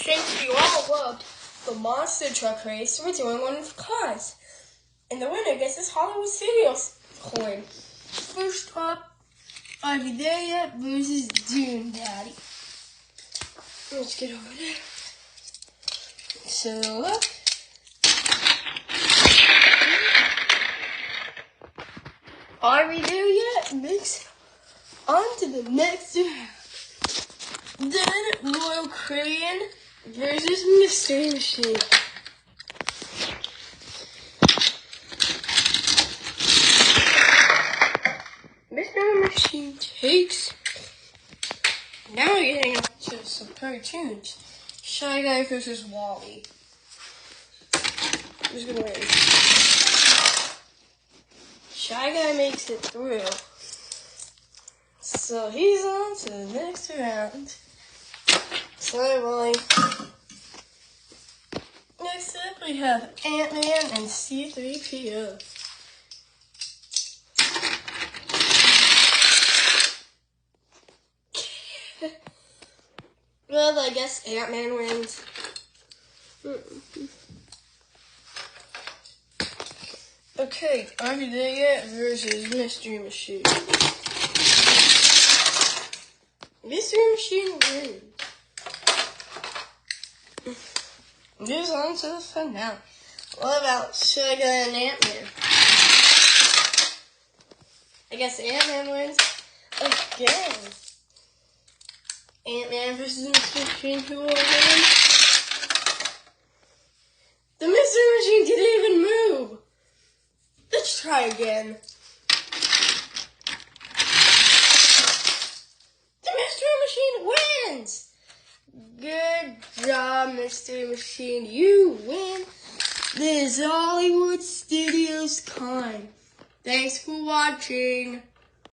Since you all loved the monster truck race, we're doing one of cars. And the winner gets this Hollywood Studios coin. First up, Are You There Yet versus Dune Daddy. Let's get over there. So up. Are We There Yet? Mix on to the next round. Then Royal Caribbean versus Mystery Machine. Mystery Machine takes. Now we're getting up to some cartoons. Shy Guy versus Wally. Who's gonna win? Shy Guy makes it through. So he's on to the next round. Sorry, Wally. Next up, we have Ant-Man and C-3PO. Well, I guess Ant-Man wins. Okay, Are You There Yet versus Mystery Machine. Mystery Machine wins. Moves on to the finale. What about Shy Guy and Ant-Man? I guess Ant-Man wins again. Ant-Man versus Mystery Machine, who will win? The Mystery Machine didn't even move. Let's try again. The Mystery Machine wins. Good job, Mystery Machine. You win this Hollywood Studios coin. Thanks for watching.